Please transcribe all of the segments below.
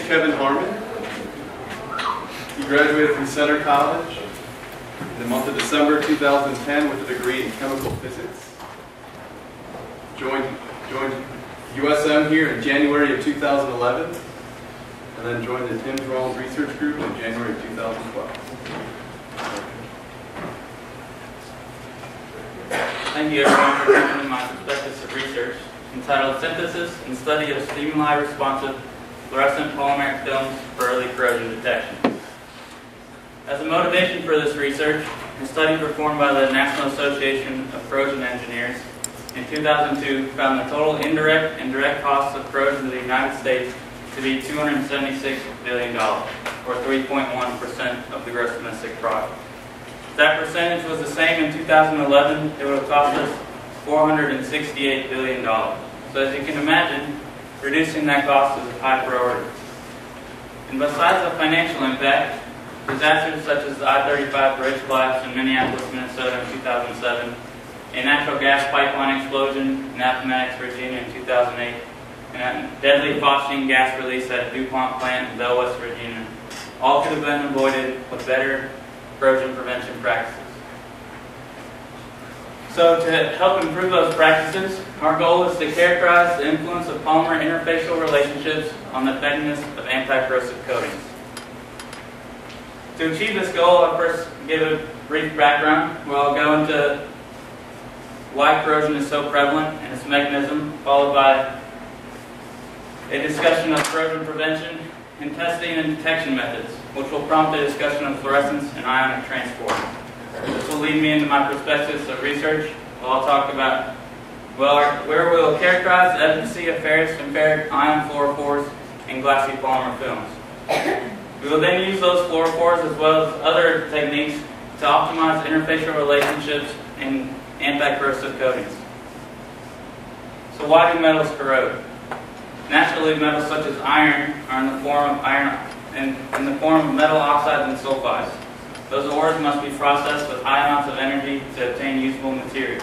Kevin Harman. He graduated from Center College in the month of December 2010 with a degree in chemical physics. Joined USM here in January of 2011, and then joined the Tim Jerome Research Group in January of 2012. Thank you everyone for coming to my prospectus of research entitled Synthesis and Study of Stimuli-Responsive Fluorescent Polymeric Films for Early Corrosion Detection. As a motivation for this research, a study performed by the National Association of Corrosion Engineers in 2002 found the total indirect and direct costs of corrosion in the United States to be $276 billion, or 3.1% of the gross domestic product. If that percentage was the same in 2011, it would have cost us $468 billion. So as you can imagine, reducing that cost is a high priority. And besides the financial impact, disasters such as the I-35 bridge collapse in Minneapolis, Minnesota in 2007, a natural gas pipeline explosion in Appomattox, Virginia in 2008, and a deadly phosgene gas release at a DuPont plant in Bell, West Virginia, all could have been avoided with better corrosion prevention practices. So to help improve those practices, our goal is to characterize the influence of polymer interfacial relationships on the effectiveness of anti-corrosive coatings. To achieve this goal, I'll first give a brief background where I'll go into why corrosion is so prevalent and its mechanism, followed by a discussion of corrosion prevention and testing and detection methods, which will prompt a discussion of fluorescence and ionic transport. This will lead me into my prospectus of research, where I'll talk about where we will characterize the efficacy of ferrous and ferric ion fluorophores in glassy polymer films. We will then use those fluorophores as well as other techniques to optimize interfacial relationships in anti-corrosive coatings. So why do metals corrode? Naturally, metals such as iron are in the form of metal oxides and sulfides. Those ores must be processed with high amounts of energy to obtain usable materials.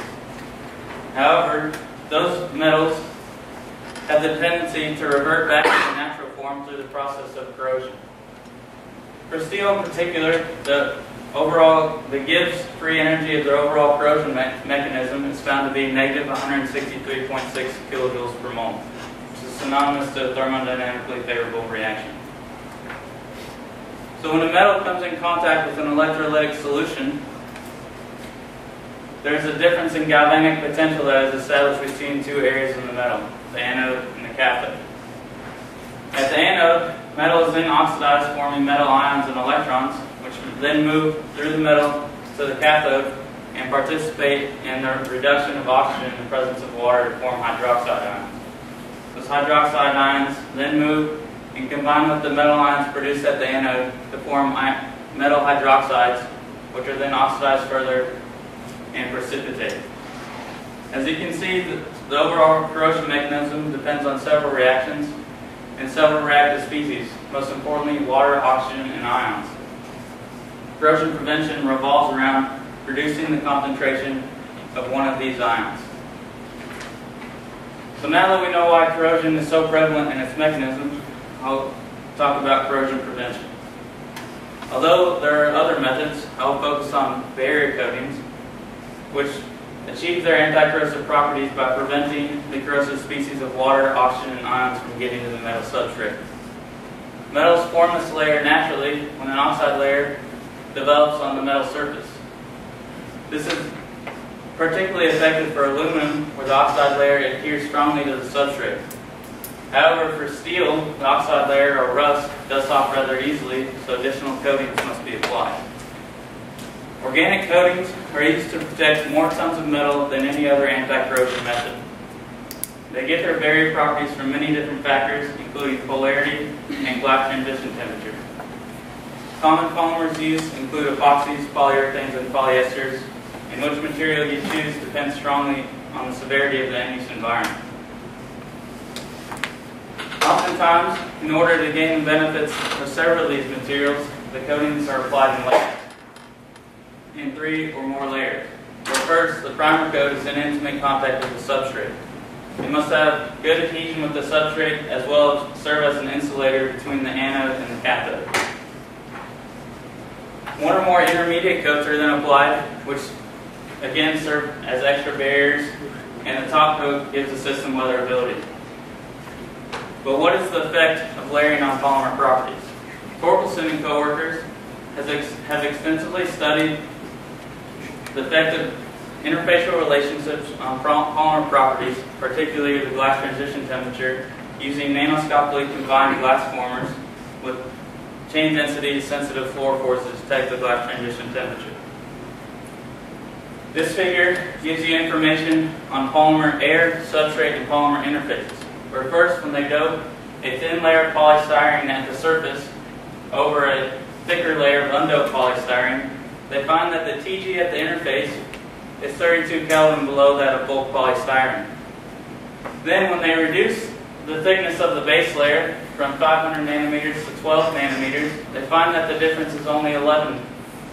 However, those metals have the tendency to revert back to their natural form through the process of corrosion. For steel in particular, the Gibbs free energy of their overall corrosion mechanism is found to be negative 163.6 kilojoules per mole, which is synonymous to a thermodynamically favorable reaction. So when a metal comes in contact with an electrolytic solution, there's a difference in galvanic potential that is established between two areas in the metal, the anode and the cathode. At the anode, metal is then oxidized, forming metal ions and electrons, which then move through the metal to the cathode and participate in the reduction of oxygen in the presence of water to form hydroxide ions. Those hydroxide ions then move and combine with the metal ions produced at the anode to form metal hydroxides, which are then oxidized further and precipitated. As you can see, the overall corrosion mechanism depends on several reactions and several reactive species, most importantly water, oxygen, and ions. Corrosion prevention revolves around reducing the concentration of one of these ions. So now that we know why corrosion is so prevalent in its mechanism, I'll talk about corrosion prevention. Although there are other methods, I'll focus on barrier coatings, which achieve their anti-corrosive properties by preventing the corrosive species of water, oxygen, and ions from getting to the metal substrate. Metals form this layer naturally when an oxide layer develops on the metal surface. This is particularly effective for aluminum, where the oxide layer adheres strongly to the substrate. However, for steel, the oxide layer, or rust, does off rather easily, so additional coatings must be applied. Organic coatings are used to protect more tons of metal than any other anti-corrosion method. They get their barrier properties from many different factors, including polarity and glass transition temperature. Common polymers used include epoxies, polyurethanes, and polyesters, and which material you choose depends strongly on the severity of the end-use environment. Oftentimes, in order to gain the benefits of several of these materials, the coatings are applied in layers, in 3 or more layers. Where first, the primer coat is in intimate contact with the substrate. It must have good adhesion with the substrate as well as serve as an insulator between the anode and the cathode. One or more intermediate coats are then applied, which again serve as extra barriers, and the top coat gives the system weatherability. But what is the effect of layering on polymer properties? Torkelson and co-workers have extensively studied the effect of interfacial relationships on polymer properties, particularly the glass transition temperature, using nanoscopically combined glass formers with chain density sensitive fluorophores to detect the glass transition temperature. This figure gives you information on polymer air, substrate, and polymer interfaces. Where first, when they dope a thin layer of polystyrene at the surface over a thicker layer of undoped polystyrene, they find that the TG at the interface is 32 Kelvin below that of bulk polystyrene. Then when they reduce the thickness of the base layer from 500 nanometers to 12 nanometers, they find that the difference is only 11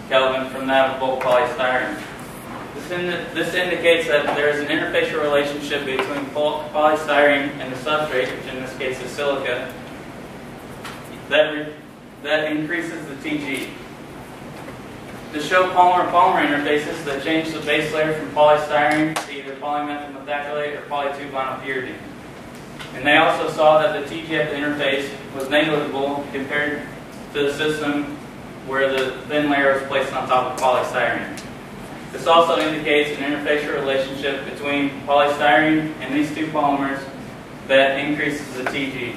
Kelvin from that of bulk polystyrene. This indicates that there is an interfacial relationship between bulk polystyrene and the substrate, which in this case is silica, that increases the TG. To show polymer-polymer interfaces that change the base layer from polystyrene to either polymethyl methacrylate or poly-2-vinyl-pyridine. And they also saw that the TG at the interface was negligible compared to the system where the thin layer was placed on top of polystyrene. This also indicates an interfacial relationship between polystyrene and these two polymers that increases the TG.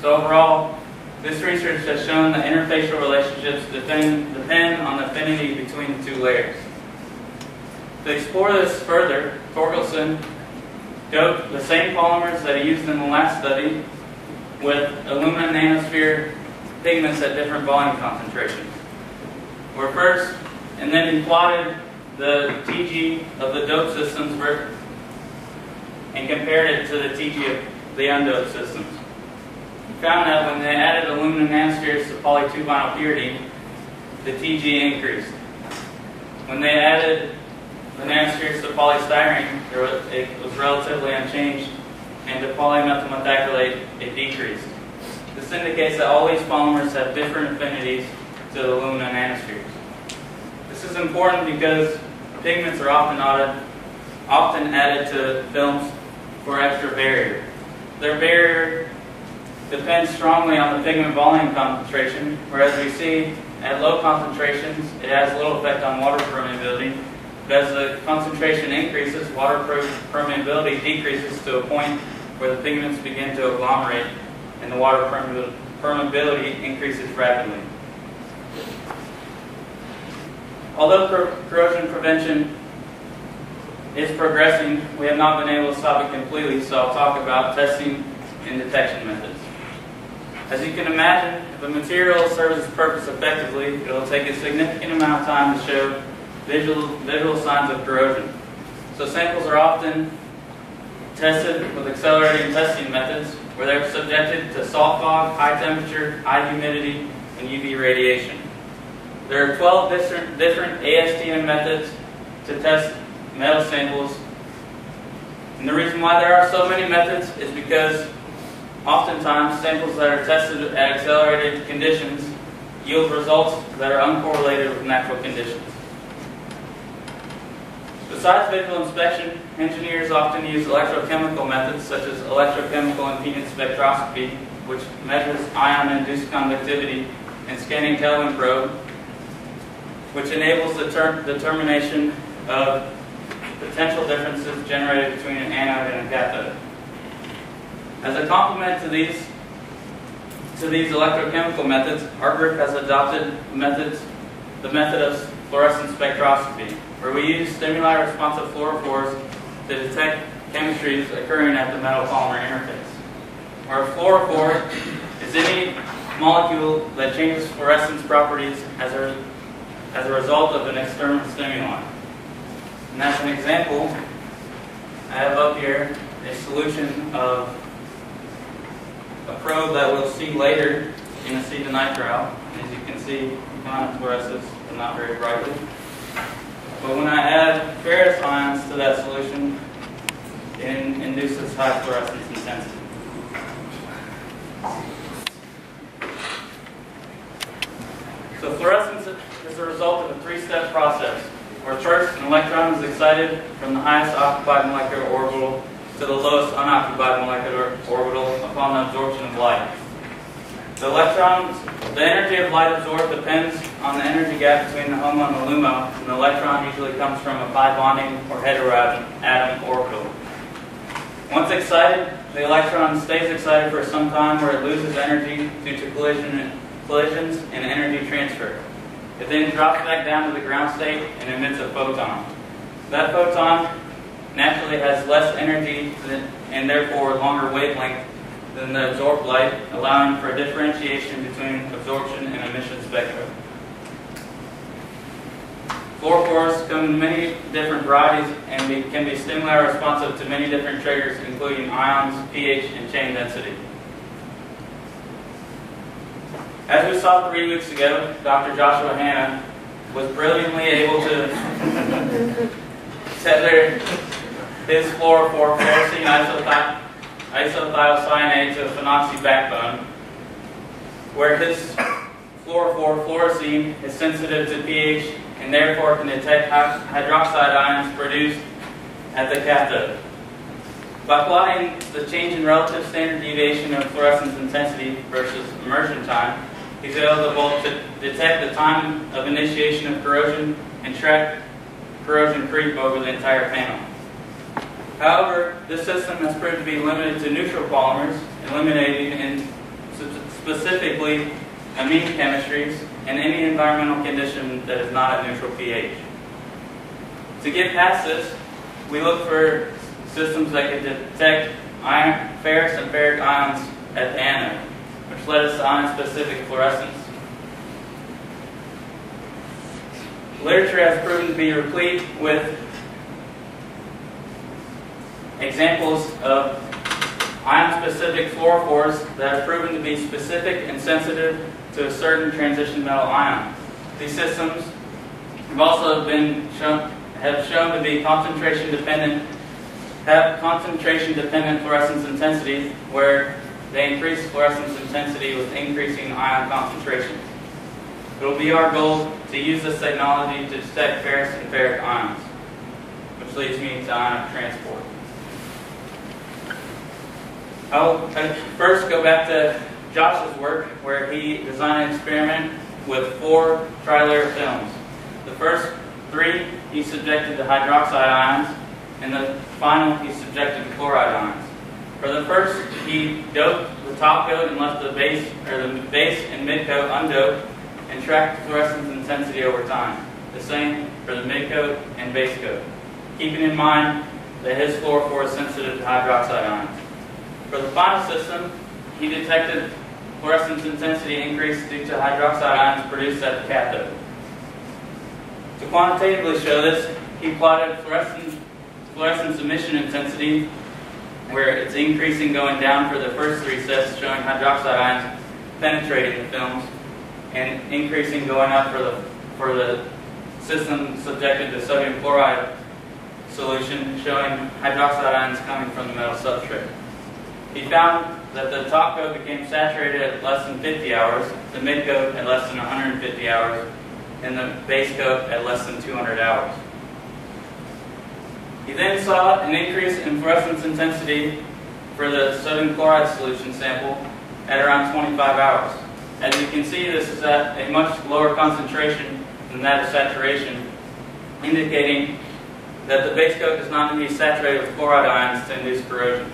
So overall, this research has shown that interfacial relationships depend on the affinity between the two layers. To explore this further, Torkelson doped the same polymers that he used in the last study with aluminum nanosphere pigments at different volume concentrations. And then he plotted the TG of the doped systems and compared it to the TG of the undoped systems. He found that when they added aluminum nanospheres to poly-2-vinyl-pyridine, the TG increased. When they added the nanospheres to polystyrene, it was relatively unchanged, and to polymethyl methacrylate, it decreased. This indicates that all these polymers have different affinities to the aluminum nanospheres. This is important because pigments are often added to films for extra barrier. Their barrier depends strongly on the pigment volume concentration, whereas we see at low concentrations it has little effect on water permeability. But as the concentration increases, water permeability decreases to a point where the pigments begin to agglomerate and the water permeability increases rapidly. Although corrosion prevention is progressing, we have not been able to stop it completely, so I'll talk about testing and detection methods. As you can imagine, if a material serves its purpose effectively, it will take a significant amount of time to show visual signs of corrosion. So samples are often tested with accelerating testing methods where they're subjected to salt fog, high temperature, high humidity, and UV radiation. There are 12 different ASTM methods to test metal samples. And the reason why there are so many methods is because oftentimes samples that are tested at accelerated conditions yield results that are uncorrelated with natural conditions. Besides visual inspection, engineers often use electrochemical methods such as electrochemical impedance spectroscopy, which measures ion-induced conductivity, and scanning Kelvin probe, which enables the determination of potential differences generated between an anode and a cathode. As a complement to these electrochemical methods, our group has adopted the method of fluorescence spectroscopy, where we use stimuli-responsive fluorophores to detect chemistries occurring at the metal-polymer interface. Where a fluorophore is any molecule that changes fluorescence properties as a result of an external stimuli. And as an example, I have up here a solution of a probe that we'll see later in acetonitrile. As you can see, it kind of fluoresces, but not very brightly. But when I add ferrous ions to that solution, and induces high fluorescence intensity. So fluorescence is a result of a three-step process, where first an electron is excited from the highest occupied molecular orbital to the lowest unoccupied molecular orbital upon the absorption of light. The energy of light absorbed depends on the energy gap between the HOMO and the LUMO, and the electron usually comes from a pi bonding or heteroatom orbital. Once excited, the electron stays excited for some time where it loses energy due to collisions and energy transfer. It then drops back down to the ground state and emits a photon. That photon naturally has less energy and therefore longer wavelength than the absorbed light, allowing for a differentiation between absorption and emission spectra. Fluorophores come in many different varieties and can be stimuli responsive to many different triggers, including ions, pH, and chain density. As we saw 3 weeks ago, Dr. Joshua Hanna was brilliantly able to tether his fluorophore fluorescein isothiocyanate to a phenoxy backbone, where his fluorophore fluorescein is sensitive to pH and therefore can detect hydroxide ions produced at the cathode. By plotting the change in relative standard deviation of fluorescence intensity versus immersion time, he's able to both detect the time of initiation of corrosion and track corrosion creep over the entire panel. However, this system has proved to be limited to neutral polymers, eliminating in specifically amine chemistries and any environmental condition that is not at neutral pH. To get past this, we look for systems that can detect ferrous and ferric ions at the anode, which led us to ion-specific fluorescence. Literature has proven to be replete with examples of ion-specific fluorophores that have proven to be specific and sensitive to a certain transition metal ion. These systems have also been shown to be concentration-dependent fluorescence intensity, where they increase fluorescence intensity with increasing ion concentrations. It will be our goal to use this technology to detect ferrous and ferric ions, which leads me to ion transport. I'll first go back to Josh's work, where he designed an experiment with 4 tri-layer films. The first 3 he subjected to hydroxide ions, and the final he subjected to chloride ions. For the first, he doped the top coat and left the base and mid coat undoped, and tracked fluorescence intensity over time. The same for the mid coat and base coat, keeping in mind that his fluorophore is sensitive to hydroxide ions. For the final system, he detected fluorescence intensity increase due to hydroxide ions produced at the cathode. To quantitatively show this, he plotted fluorescence emission intensity, where it's increasing going down for the first 3 sets, showing hydroxide ions penetrating the films, and increasing going up for the system subjected to sodium chloride solution, showing hydroxide ions coming from the metal substrate. He found that the top coat became saturated at less than 50 hours, the mid coat at less than 150 hours, and the base coat at less than 200 hours. He then saw an increase in fluorescence intensity for the sodium chloride solution sample at around 25 hours. As you can see, this is at a much lower concentration than that of saturation, indicating that the base coat does not need to be saturated with chloride ions to induce corrosion.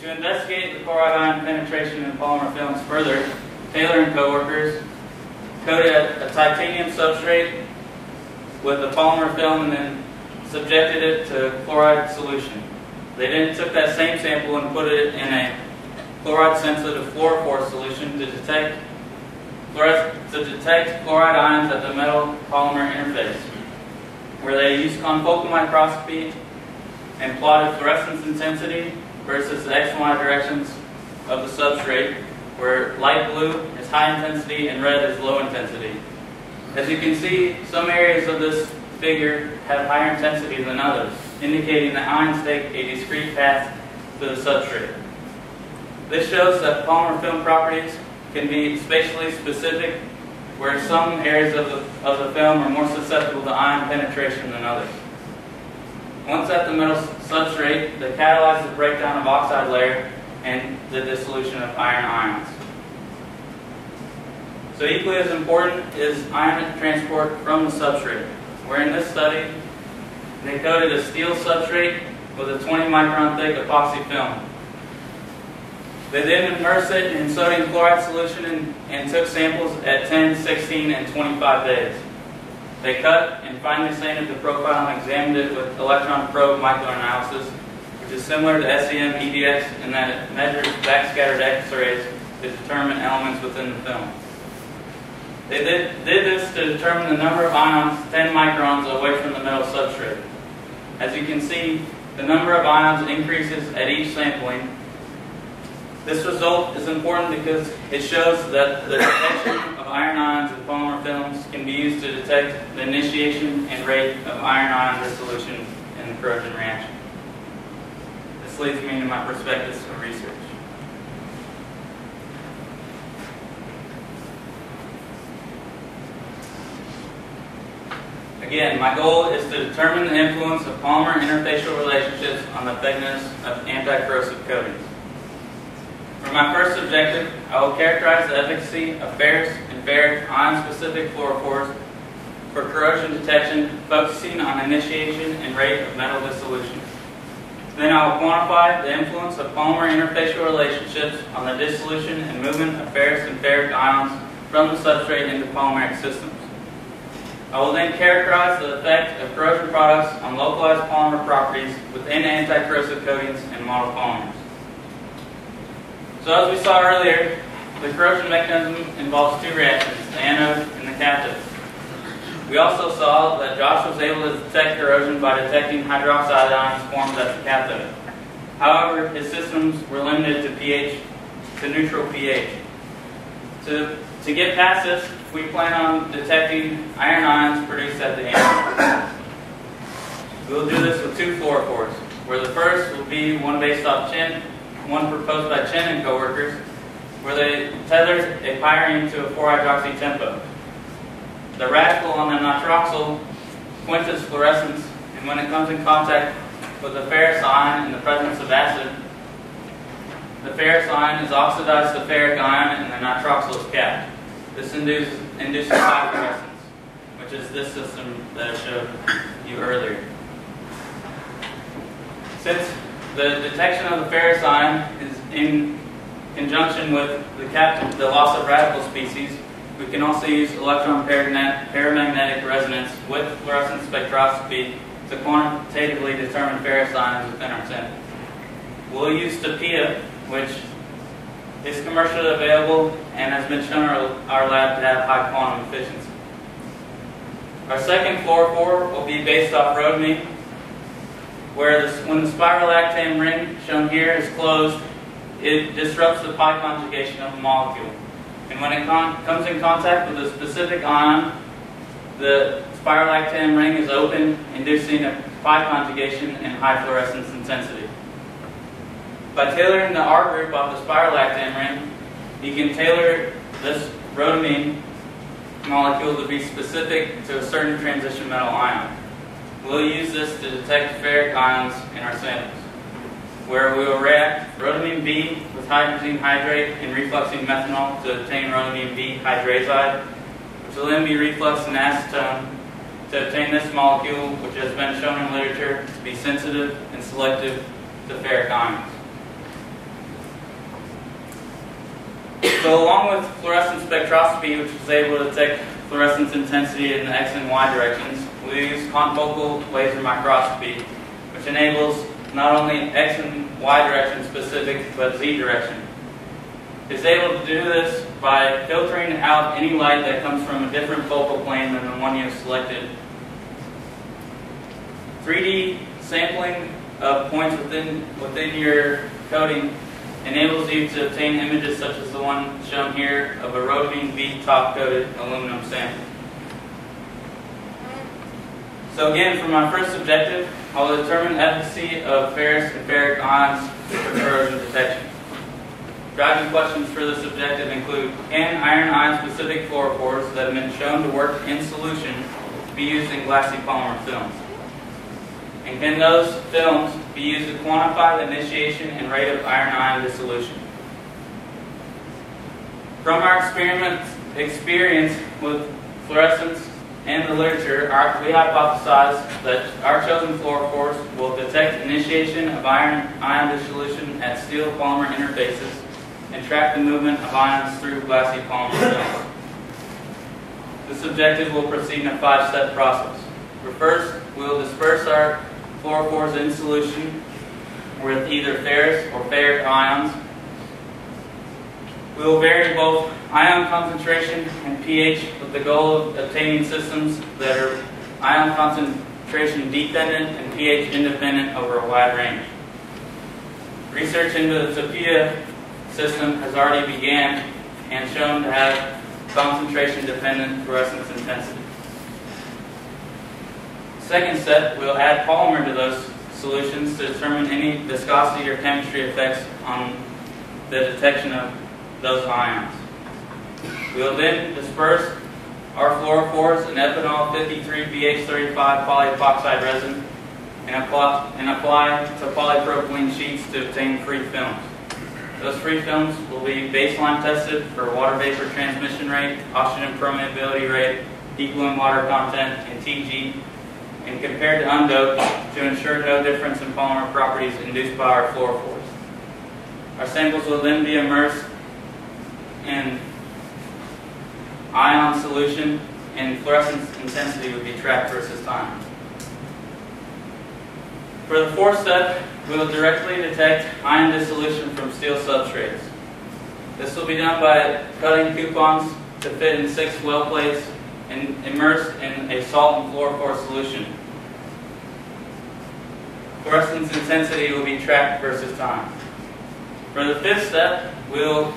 To investigate the chloride ion penetration in polymer films further, Taylor and co-workers coated a titanium substrate with a polymer film and then subjected it to chloride solution. They then took that same sample and put it in a chloride-sensitive fluorophore solution to detect chloride ions at the metal-polymer interface, where they used confocal microscopy and plotted fluorescence intensity versus the X and Y directions of the substrate, where light blue is high intensity and red is low intensity. As you can see, some areas of this figure have higher intensity than others. indicating that ions take a discrete path to the substrate. This shows that polymer film properties can be spatially specific, where some areas of the film are more susceptible to ion penetration than others. Once at the metal substrate, they catalyze the breakdown of oxide layer and the dissolution of iron ions. So equally as important is ion transport from the substrate, where in this study, they coated a steel substrate with a 20 micron thick epoxy film. They then immersed it in sodium chloride solution and took samples at 10, 16, and 25 days. They cut and finally sanded the profile and examined it with electron probe microanalysis, which is similar to SEM EDX in that it measures backscattered X-rays to determine elements within the film. They did this to determine the number of ions 10 microns away from the metal substrate. As you can see, the number of ions increases at each sampling. This result is important because it shows that the detection of iron ions in polymer films can be used to detect the initiation and rate of iron ion dissolution in the corrosion reaction. This leads me to my prospectus of research. Again, my goal is to determine the influence of polymer interfacial relationships on the thickness of anti-corrosive coatings. For my first objective, I will characterize the efficacy of ferrous and ferric ion-specific fluorophores for corrosion detection, focusing on initiation and rate of metal dissolution. Then I will quantify the influence of polymer interfacial relationships on the dissolution and movement of ferrous and ferric ions from the substrate into polymeric systems. I will then characterize the effect of corrosion products on localized polymer properties within anti-corrosive coatings and model polymers. So as we saw earlier, the corrosion mechanism involves two reactions, the anode and the cathode. We also saw that Josh was able to detect corrosion by detecting hydroxide ions formed at the cathode. However, his systems were limited to neutral pH. To get past this, we plan on detecting iron ions produced at the anode. We will do this with two fluorophores, where the first will be one based off Chen, one proposed by Chen and coworkers, where they tethered a pyrene to a 4-hydroxy tempo. The radical on the nitroxyl quenches fluorescence, and when it comes in contact with the ferrous ion in the presence of acid, the ferrous ion is oxidized to ferric ion and the nitroxyl is capped. This induces high fluorescence, which is this system that I showed you earlier. Since the detection of the ferrous ion is in conjunction with the loss of radical species, we can also use electron paramagnetic resonance with fluorescence spectroscopy to quantitatively determine ferrous ions within our sample. We'll use TAPIA, which is commercially available and has been shown in our lab to have high quantum efficiency. Our second fluorophore will be based off rhodamine, where when the spirolactam ring shown here is closed, it disrupts the pi conjugation of the molecule. And when it comes in contact with a specific ion, the spirolactam ring is open, inducing a pi conjugation and high fluorescence intensity. By tailoring the R group off the spirolactam ring, you can tailor this rhodamine molecule to be specific to a certain transition metal ion. We'll use this to detect ferric ions in our samples, where we will react rhodamine B with hydrazine hydrate and refluxing methanol to obtain rhodamine B hydrazide, which will then be refluxed in acetone to obtain this molecule, which has been shown in literature to be sensitive and selective to ferric ions. So along with fluorescence spectroscopy, which is able to detect fluorescence intensity in the X and Y directions, we use confocal laser microscopy, which enables not only X and Y direction specific, but Z direction. It's able to do this by filtering out any light that comes from a different focal plane than the one you have selected. 3D sampling of points within your coating enables you to obtain images such as the one shown here of a rhodamine B top-coated aluminum sample. So again, for my first objective, I will determine efficacy of ferrous and ferric ions for corrosion detection. Driving questions for this objective include: can iron ion-specific fluorophores that have been shown to work in solution be used in glassy polymer films? And can those films be used to quantify the initiation and rate of iron ion dissolution? From our experience with fluorescence and the literature, we hypothesize that our chosen fluorophores will detect initiation of iron ion dissolution at steel polymer interfaces and track the movement of ions through glassy polymer films. This objective will proceed in a 5-step process. First, we will disperse our fluorophores in solution with either ferrous or ferric ions. We will vary both ion concentration and pH with the goal of obtaining systems that are ion concentration dependent and pH independent over a wide range. Research into the Sophia system has already began and shown to have concentration dependent fluorescence intensity. Second step, we'll add polymer to those solutions to determine any viscosity or chemistry effects on the detection of those ions. We will then disperse our fluorophores in ethanol 53BH35 polyepoxide resin and apply to polypropylene sheets to obtain free films. Those free films will be baseline tested for water vapor transmission rate, oxygen permeability rate, equal water content, and TG, and compared to undoped to ensure no difference in polymer properties induced by our fluorophores. Our samples will then be immersed in ion solution, and fluorescence intensity will be tracked versus time. For the fourth step, we will directly detect ion dissolution from steel substrates. This will be done by cutting coupons to fit in 6 well plates and immersed in a salt and fluorophore solution. Fluorescence intensity will be tracked versus time. For the fifth step, we will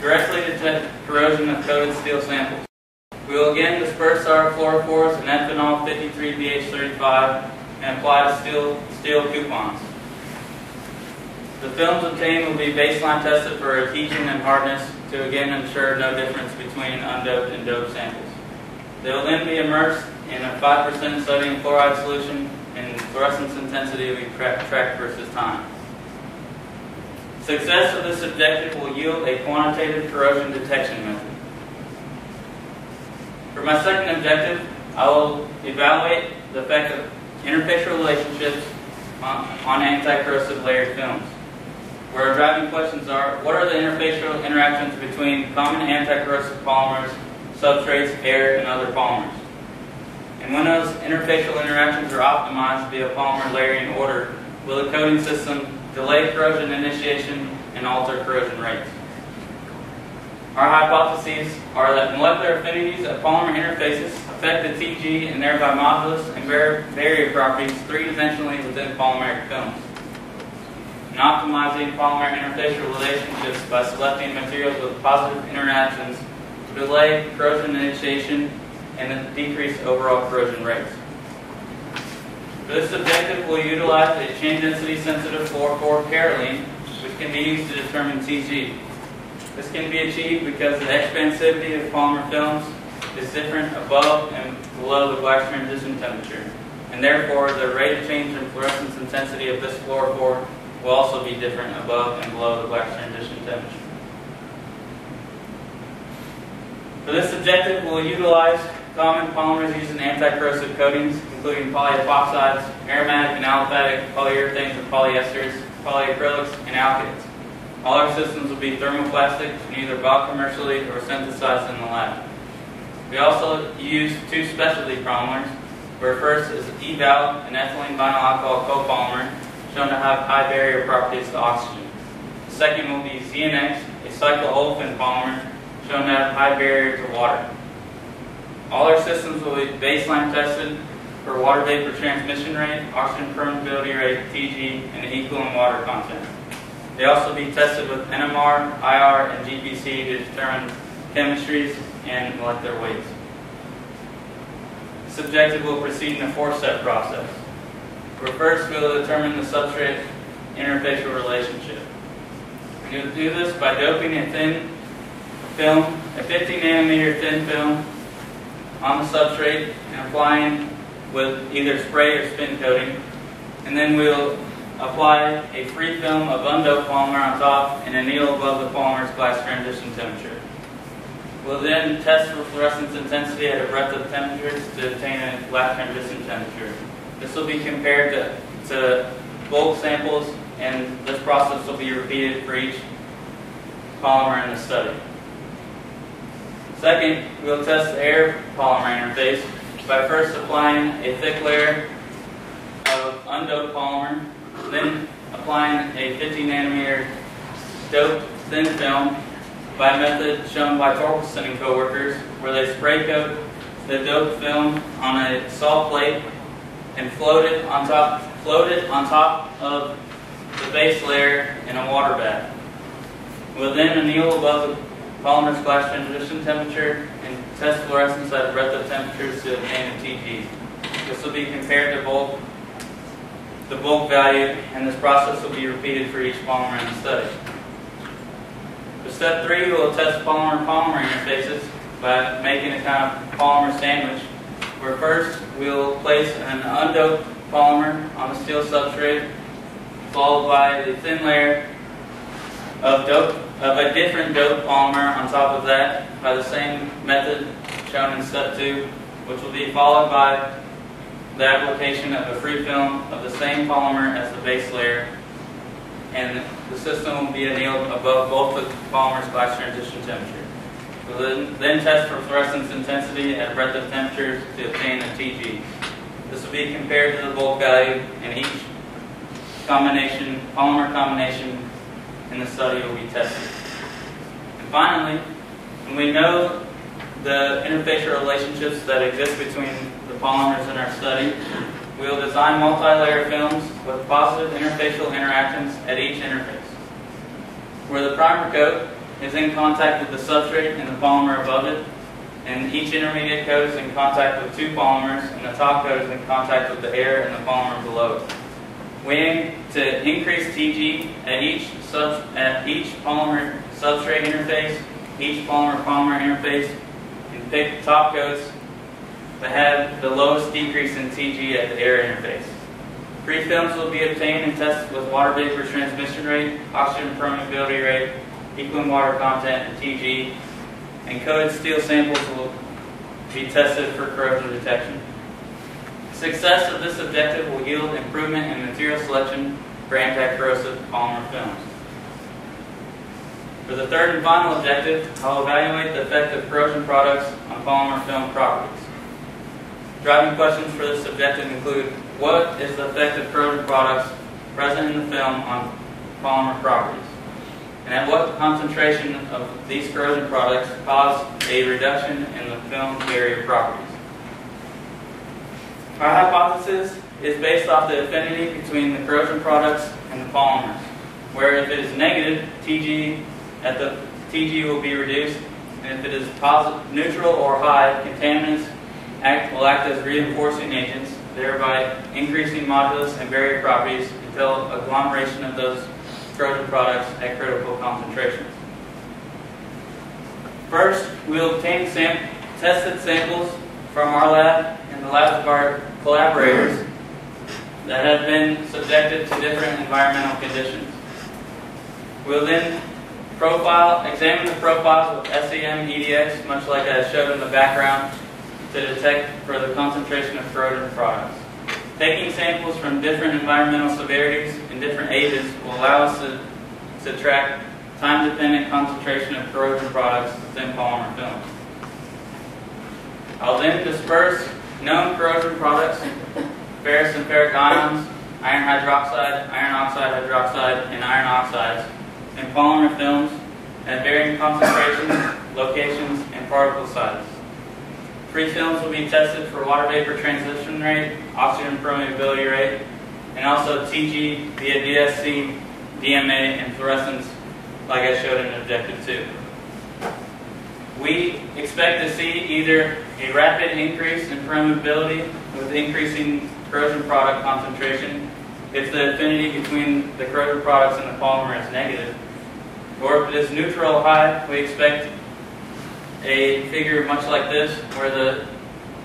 directly detect corrosion of coated steel samples. We will again disperse our fluorophores in ethanol 53BH35 and apply to steel coupons. The films obtained will be baseline tested for adhesion and hardness to again ensure no difference between undoped and doped samples. They will then be immersed in a 5% sodium chloride solution, and fluorescence intensity will be tracked versus time. Success of this objective will yield a quantitative corrosion detection method. For my second objective, I will evaluate the effect of interfacial relationships on anti-corrosive layered films. Where our driving questions are: what are the interfacial interactions between common anti-corrosive polymers, substrates, air, and other polymers? And when those interfacial interactions are optimized via polymer layering order, will the coating system delay corrosion initiation and alter corrosion rates? Our hypotheses are that molecular affinities of polymer interfaces affect the TG and thereby modulus and barrier properties 3-dimensionally within polymeric films. And optimizing polymer interfacial relationships by selecting materials with positive interactions to delay corrosion initiation and decrease overall corrosion rates. For this objective, we'll utilize a chain density sensitive fluorophore caroline, which can be used to determine TG. This can be achieved because the expansivity of polymer films is different above and below the black transition temperature, and therefore the rate of change in fluorescence intensity of this fluorophore will also be different above and below the black transition temperature. For this objective, we'll utilize common polymers used in anti-corrosive coatings, including polyepoxides, aromatic and aliphatic polyurethanes and polyesters, polyacrylics, and alkyds. All our systems will be thermoplastic and either bought commercially or synthesized in the lab. We also use 2 specialty polymers, where first is EVAL, an ethylene vinyl alcohol copolymer, shown to have high barrier properties to oxygen. The second will be ZNX, a cycloolefin polymer, shown to have high barrier to water. All our systems will be baseline tested for water vapor transmission rate, oxygen permeability rate, TG, and equaling water content. They also be tested with NMR, IR, and GPC to determine chemistries and molecular weights. this objective will proceed in a four-step process, where first we'll determine the substrate interfacial relationship. You'll do this by doping a thin film, a 50 nanometer thin film, on the substrate and applying with either spray or spin coating. And then we'll apply a free film of undoped polymer on top and anneal above the polymer's glass transition temperature. We'll then test for fluorescence intensity at a breadth of temperatures to obtain a glass transition temperature. This will be compared to bulk samples, and this process will be repeated for each polymer in the study. Second, we'll test the air polymer interface by first applying a thick layer of undoped polymer, then applying a 50 nanometer doped thin film by a method shown by Torkelson and coworkers, where they spray coat the doped film on a salt plate and float it on top of the base layer in a water bath. We'll then anneal above the polymer's glass transition temperature and test fluorescence at a breadth of temperatures to obtain a TG. This will be compared to the bulk value, and this process will be repeated for each polymer in the study. For step 3, we'll test polymer-polymer interfaces by making a kind of polymer sandwich, where first we'll place an undoped polymer on the steel substrate, followed by the thin layer of a different doped polymer on top of that by the same method shown in step 2, which will be followed by the application of a free film of the same polymer as the base layer, and the system will be annealed above both the polymer's glass transition temperature. We'll then test for fluorescence intensity at a breadth of temperatures to obtain a TG. This will be compared to the bulk value, and each polymer combination in the study will be tested. And finally, when we know the interfacial relationships that exist between the polymers in our study, we'll design multi-layer films with positive interfacial interactions at each interface, where the primer coat is in contact with the substrate and the polymer above it, and each intermediate coat is in contact with two polymers, and the top coat is in contact with the air and the polymer below it. We aim to increase TG at each polymer substrate interface, each polymer-polymer interface, and pick top coats that have the lowest decrease in TG at the air interface. Free films will be obtained and tested with water vapor transmission rate, oxygen permeability rate, equal water content, and TG, and coated steel samples will be tested for corrosion detection. Success of this objective will yield improvement in material selection for anti-corrosive polymer films. For the third and final objective, I'll evaluate the effect of corrosion products on polymer film properties. Driving questions for this objective include: what is the effect of corrosion products present in the film on polymer properties? And at what concentration of these corrosion products cause a reduction in the film barrier properties? Our hypothesis is based off the affinity between the corrosion products and the polymers, where if it is negative, TG will be reduced, and if it is positive, neutral or high, contaminants will act as reinforcing agents, thereby increasing modulus and barrier properties until agglomeration of those corrosion products at critical concentrations. First, we'll obtain tested samples from our lab and the labs of our collaborators that have been subjected to different environmental conditions. We'll then examine the profiles of SEM EDX, much like I showed in the background, to detect for the concentration of corrosion products. Taking samples from different environmental severities and different ages will allow us to track time-dependent concentration of corrosion products within polymer films. I'll then disperse known corrosion products, ferrous and ferric ions, iron hydroxide, iron oxide hydroxide, and iron oxides in polymer films at varying concentrations, locations, and particle sizes. Free films will be tested for water vapor transition rate, oxygen permeability rate, and also TG via DSC, DMA, and fluorescence, like I showed in Objective 2. We expect to see either a rapid increase in permeability with increasing corrosion product concentration if the affinity between the corrosion products and the polymer is negative, or if it is neutral or high, we expect a figure much like this where the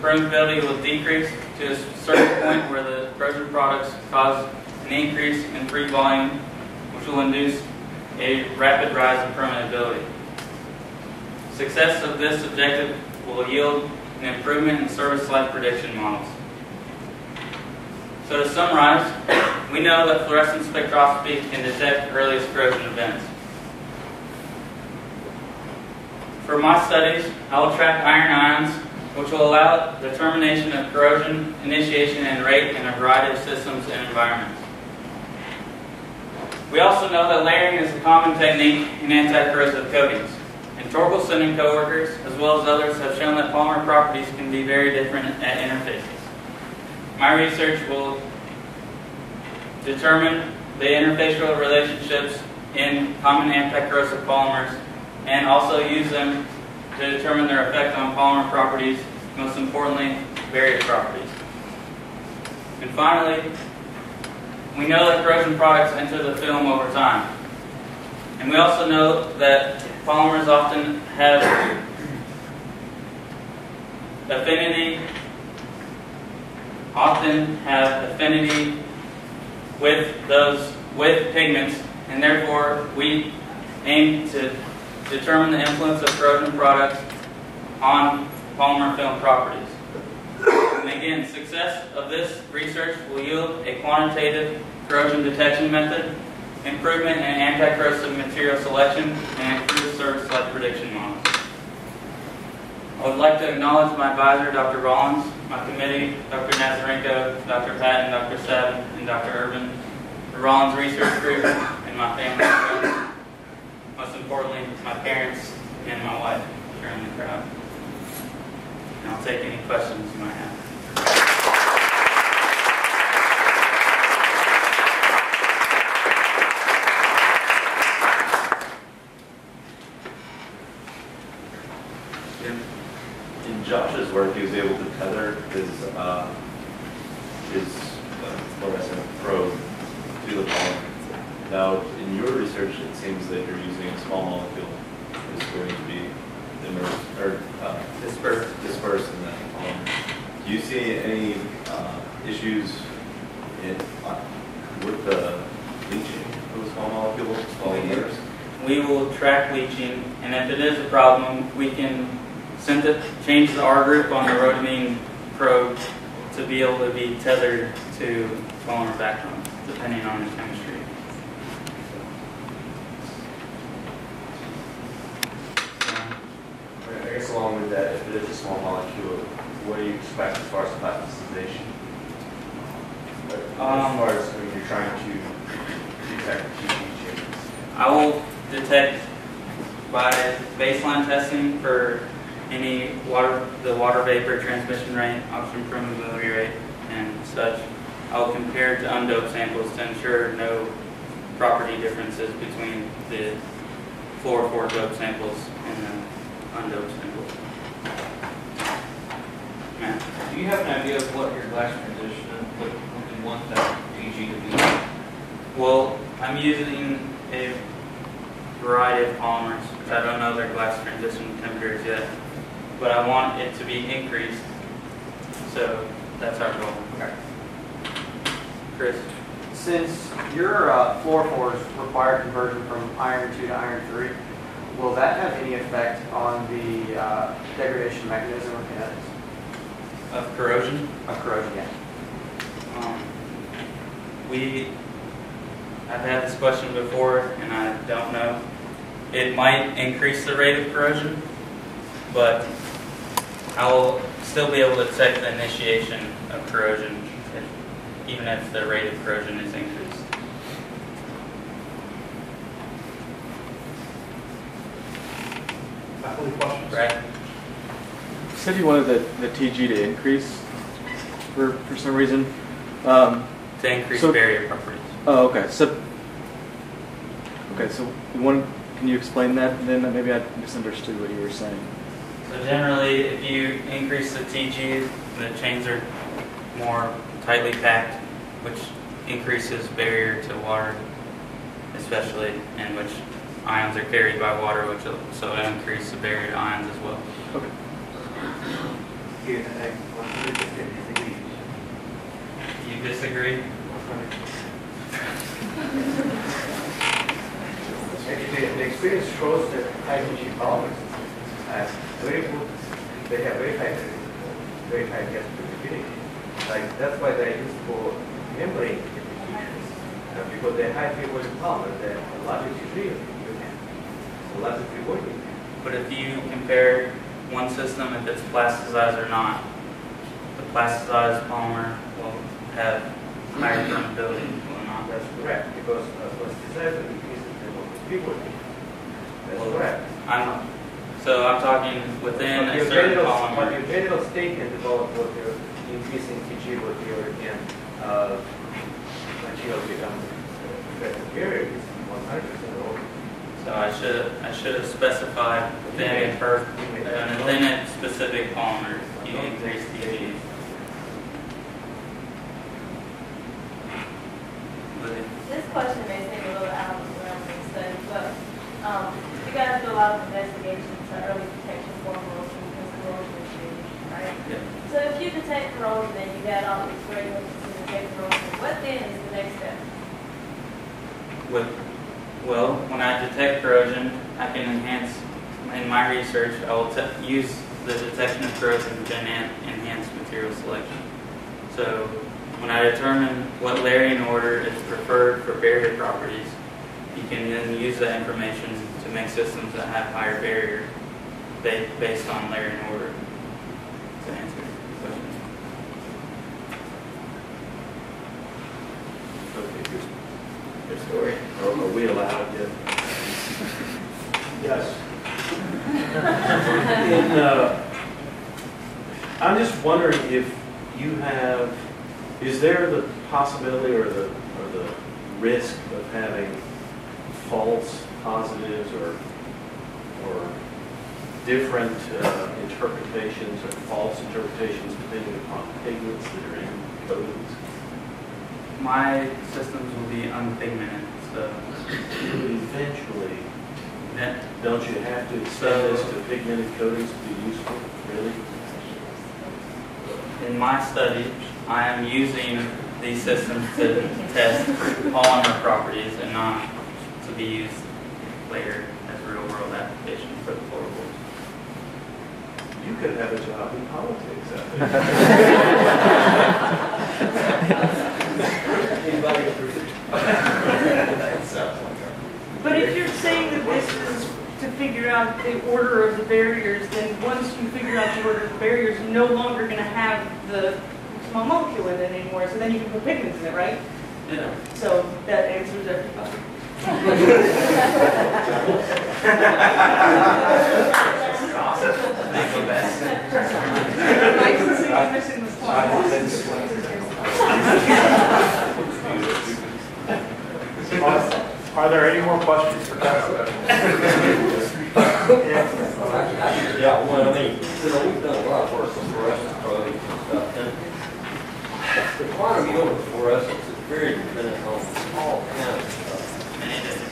permeability will decrease to a certain point where the corrosion products cause an increase in free volume, which will induce a rapid rise in permeability. Success of this objective will yield an improvement in service life prediction models. So to summarize, we know that fluorescent spectroscopy can detect earliest corrosion events. For my studies, I will track iron ions, which will allow determination of corrosion, initiation, and rate in a variety of systems and environments. We also know that layering is a common technique in anti-corrosive coatings. And Torkelson and coworkers, as well as others, have shown that polymer properties can be very different at interfaces. My research will determine the interfacial relationships in common anti-corrosive polymers and also use them to determine their effect on polymer properties, most importantly, barrier properties. And finally, we know that corrosion products enter the film over time. And we also know that polymers often have affinity with pigments, and therefore we aim to determine the influence of corrosion products on polymer film properties. And again, success of this research will yield a quantitative corrosion detection method, improvement in anti-corrosive material selection, and improved service life prediction models. I would like to acknowledge my advisor, Dr. Rollins, my committee, Dr. Nazarenko, Dr. Patton, Dr. Savin, and Dr. Urban, the Rollins Research Group, and my family and friends. Most importantly, my parents and my wife are in the crowd. And I'll take any questions you might have. In Josh's work, he was able to tether his fluorescent probe to the polymer. Now, in your research, it seems that you're using a small molecule that's going to be immersed or dispersed in that polymer. Do you see any issues with the leaching of the small molecule while immersed? We will track leaching, and if it is a problem, we can change the R group on the rhodamine probe to be able to be tethered to polymer background, depending on the chemistry. I guess along with that, if it is a small molecule, what do you expect as far as plasticization? As far as when you're trying to detect TG changes? I will detect by baseline testing for any the water vapor transmission rate, oxygen permeability rate, and such. I will compare it to undoped samples to ensure no property differences between the fluorophore doped samples and the undoped samples. Matt? Do you have an idea of what your glass transition would you want that PG to be? Well, I'm using a variety of polymers, which I don't know their glass transition temperatures yet, but I want it to be increased, so that's our goal. Okay. Chris? Since your fluorophores require conversion from iron 2 to iron 3, will that have any effect on the degradation mechanism or kinetics? Of corrosion? Of corrosion, yeah. I've had this question before, and I don't know. It might increase the rate of corrosion, but I will still be able to detect the initiation of corrosion, even if the rate of corrosion is increased. Faculty questions? Right? You said you wanted the TG to increase for some reason. To increase barrier properties. Oh, okay. So can you explain that? And then maybe I misunderstood what you were saying. So generally, if you increase the TG, the chains are more tightly packed, which increases barrier to water, especially, in which ions are carried by water, which will so increase the barrier to ions as well. Okay. You disagree? Actually, the experience shows that high-energy polymers are very good. They have very high gas fluidity. Like that's why they're used for membrane applications. Because they're high free volume polymers, they're logically real. You can logically working. But if you compare one system, if it's plasticized or not, the plasticized polymer will have higher permeability, will it not? That's correct. Because plasticizer increases the free volume. That's correct. I'm talking within a certain But polymer. your general statement about what you're increasing TG, what you're material becomes effective barrier is 100% wrong. So I should have specified within a specific polymer you increase TG. This question may seem a little out of the realm of the study, but you guys do a lot of investigations to early detection for corrosion because corrosion is huge, right? Yeah. So if you detect corrosion and you got all these regulations to detect corrosion, what then is the next step? Well, when I detect corrosion, I can enhance, in my research, I will use the detection of corrosion to enhance material selection. So when I determine what layering order is preferred for barrier properties, you can then use that information to make systems that have higher barrier based on layering order. To answer your question. Okay, your story. Are we allowed yet? Yes. I'm just wondering if you have, is there the possibility or the risk of having false positives or different interpretations or false interpretations depending upon pigments that are in coatings? My systems will be unpigmented, so Eventually, that don't you have to extend this to pigmented coatings to be useful, really? in my study, I am using these systems to test polymer properties and not to be used later as real-world application for the floorboards. You could have a job in politics. Anybody agree? But if you're saying that this is to figure out the order of the barriers, then once you figure out the order of the barriers, you're no longer going to have the small molecule in it anymore. So then you can put pigments in it, right? Yeah. So that answers everybody. Nice to see you missing the slide. Are there any more questions for Kevin? Yeah, well, I mean, we've done a lot of work on fluorescence probes and stuff, and the quantum yield of fluorescence is very dependent on all kinds of stuff.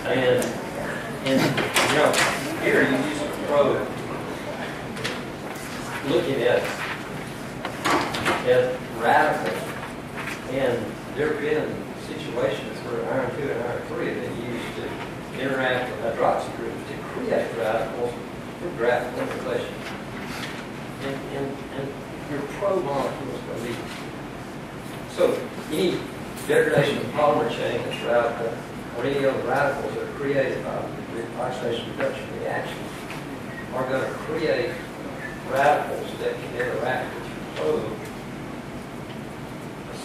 And you know, here you use a probe looking at radicals, and there have been situations where iron 2 and iron 3 have been used to interact with hydroxy groups to create radicals for graph limitation. And your probe molecule is going to be. So any degradation of polymer chain that's radical, or any other radicals that are created by the oxidation reduction reactions are going to create radicals that can interact with your probe.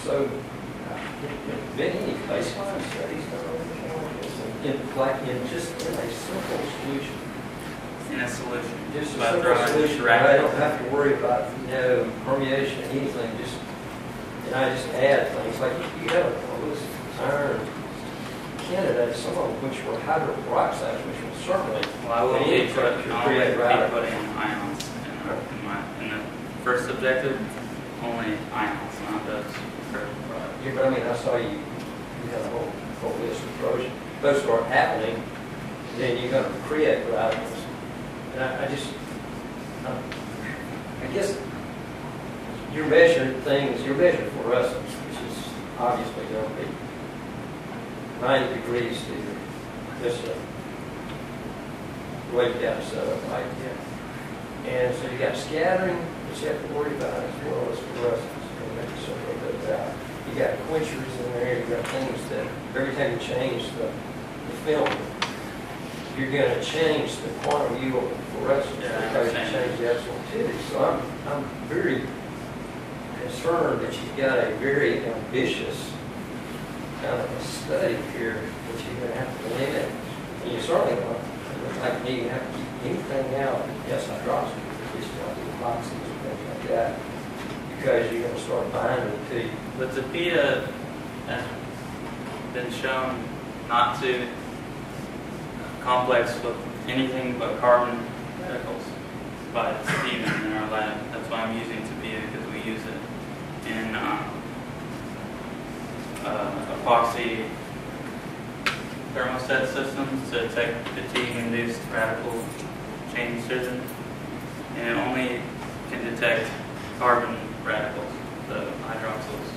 So in many baseline studies done on this, in just in a simple solution. In a solution. Just a By simple throwing solution. radicals. I don't have to worry about, permeation, anything. And I just add things like you have all those iron candidates, some of which were hydroperoxides, which will certainly Well, I will be putting create radicals. ions in our first objective, only ions, not those curved products. Yeah, but I mean, I saw you had a whole list of pros. Those start happening, then you're gonna create radicals. And I guess you're measuring things, you're measuring fluorescence, which is obviously gonna be 90 degrees to this way down set like that. And so you got scattering, which you have to worry about as well as fluorescence. So a little bit about. You got quenchers in there, you got things that every time you change the film, you're going to change the quantum yield of fluorescence because you change the absorptivity. So I'm very concerned that you've got a very ambitious kind of a study here that you're going to have to limit. And you certainly don't look like you need to have to keep anything out. Yes, hydroxide, at least like epoxies and things like that, because you're going to start binding to you. But the PETA has been shown not to complex with anything but carbon radicals by Stephen in our lab. That's why I'm using PETA, because we use it in epoxy thermostat systems to detect fatigue-induced radical chain excision, and it only can detect carbon radicals, the hydroxyls.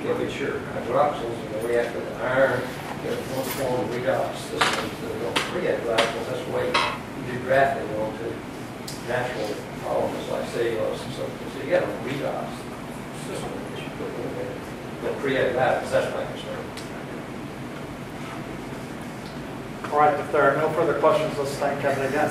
Yeah, but sure, hydroxyls are going to react with iron, get one form of redox systems that are going to create radicals. That's the way you do grafting onto natural polymers like cellulose and so forth. So you got a redox system that you put in there that create radicals. That's my concern. All right, if there are no further questions, let's thank Kevin again.